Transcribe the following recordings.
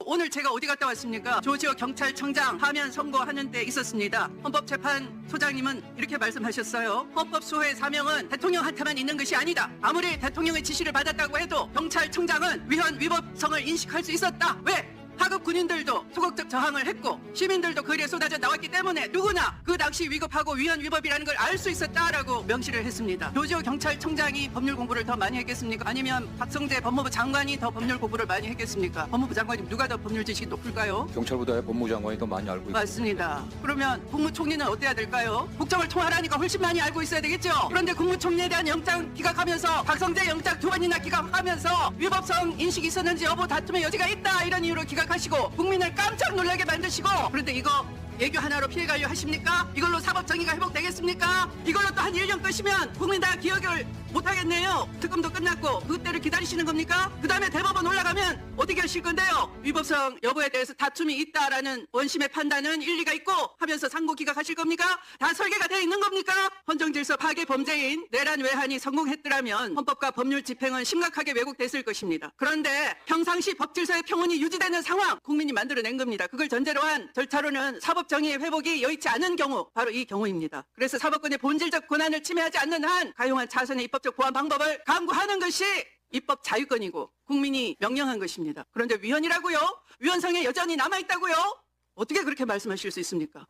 오늘 제가 어디 갔다 왔습니까? 조지호 경찰청장 파면 선고하는 데 있었습니다. 헌법재판소장님은 이렇게 말씀하셨어요. 헌법소의 사명은 대통령한테만 있는 것이 아니다. 아무리 대통령의 지시를 받았다고 해도 경찰청장은 위헌 위법성을 인식할 수 있었다. 왜? 하급 군인들도 소극적 저항을 했고 시민들도 거리에 쏟아져 나왔기 때문에 누구나 그 당시 위급하고 위헌 위법이라는 걸 알 수 있었다라고 명시를 했습니다. 조지호 경찰청장이 법률 공부를 더 많이 했겠습니까? 아니면 박성재 법무부 장관이 더 법률 공부를 많이 했겠습니까? 법무부 장관이 누가 더 법률 지식이 높을까요? 경찰보다 법무부 장관이 더 많이 알고 있습니다. 맞습니다. 그러면 국무총리는 어때야 될까요? 국정을 통할하니까 훨씬 많이 알고 있어야 되겠죠? 그런데 국무총리에 대한 영장 기각하면서 박성재 영장 2번이나 기각하면서 위법성 인식이 있었는지 여부 다툼의 여지가 있다 이런 이유로 기각하시고 국민을 깜짝 놀라게 만드시고 그런데 이거 애교 하나로 피해가려 하십니까? 이걸로 사법 정의가 회복되겠습니까? 이걸로 또 한 1년 끄시면 국민 다 기억을 못하겠네요. 특검도 끝났고 그때를 기다리시는 겁니까? 그 다음에 대법원 올라가면 어떻게 하실 건데요? 위법성 여부에 대해서 다툼이 있다라는 원심의 판단은 일리가 있고 하면서 상고 기각하실 겁니까? 다 설계가 되어 있는 겁니까? 헌정질서 파괴 범죄인 내란 외환이 성공했더라면 헌법과 법률 집행은 심각하게 왜곡됐을 것입니다. 그런데 평상시 법질서의 평온이 유지되는 상황 국민이 만들어낸 겁니다. 그걸 전제로 한 절차로는 사법정의의 회복이 여의치 않은 경우 바로 이 경우입니다. 그래서 사법권의 본질적 권한을 침해하지 않는 한 가용한 차선의 입법적 보완 방법을 강구하는 것이 입법 자유권이고 국민이 명령한 것입니다. 그런데 위헌이라고요? 위헌성에 여전히 남아있다고요? 어떻게 그렇게 말씀하실 수 있습니까?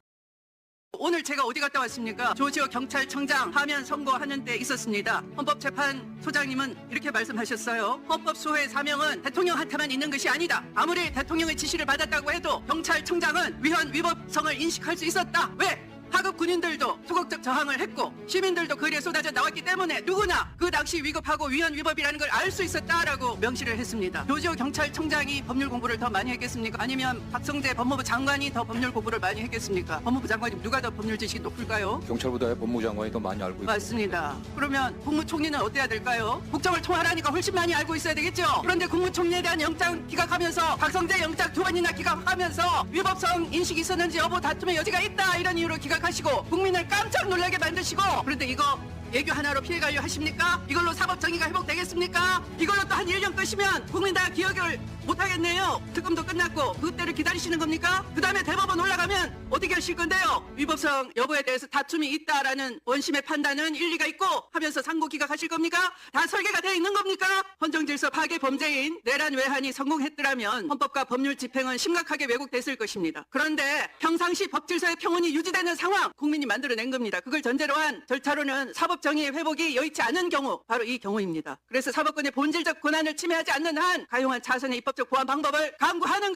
오늘 제가 어디 갔다 왔습니까? 조지호 경찰청장 파면 선고하는 데 있었습니다. 헌법재판소장님은 이렇게 말씀하셨어요. 헌법소의 사명은 대통령한테만 있는 것이 아니다. 아무리 대통령의 지시를 받았다고 해도 경찰청장은 위헌 위법성을 인식할 수 있었다. 왜? 하급 군인들도 소극적 저항을 했고 시민들도 거리에 쏟아져 나왔기 때문에 누구나 그 당시 위급하고 위헌 위법이라는 걸 알 수 있었다라고 명시를 했습니다. 조지호 경찰청장이 법률 공부를 더 많이 했겠습니까? 아니면 박성재 법무부 장관이 더 법률 공부를 많이 했겠습니까? 법무부 장관이 누가 더 법률 지식이 높을까요? 경찰보다 법무부 장관이 더 많이 알고 있습니다. 맞습니다. 그러면 국무총리는 어때야 될까요? 국정을 통할하니까 훨씬 많이 알고 있어야 되겠죠? 그런데 국무총리에 대한 영장 기각하면서 박성재 영장 2번이나 기각하면서 위법성 인식이 있었는지 여부 다툼의 여지가 있다 이런 이유로 기각하시고 국민을 깜짝 놀라게 만드시고 그런데 이거 애교 하나로 피해가려 하십니까? 이걸로 사법 정의가 회복되겠습니까? 이걸로 또 한 1년 끄시면 국민 다 기억을 못하겠네요. 특검도 끝났고 그때를 기다리시는 겁니까? 그 다음에 대법원 올라가면 어떻게 하실 건데요? 위법성 여부에 대해서 다툼이 있다라는 원심의 판단은 일리가 있고 하면서 상고 기각하실 겁니까? 다 설계가 되어 있는 겁니까? 헌정질서 파괴 범죄인 내란 외환이 성공했더라면 헌법과 법률 집행은 심각하게 왜곡됐을 것입니다. 그런데 평상시 법질서의 평온이 유지되는 상황 국민이 만들어낸 겁니다. 그걸 전제로 한 절차로는 사법 정의의 회복이 여의치 않은 경우 바로 이 경우입니다. 그래서 사법권의 본질적 권한을 침해하지 않는 한 가용한 차선의 입법적 보완 방법을 강구하는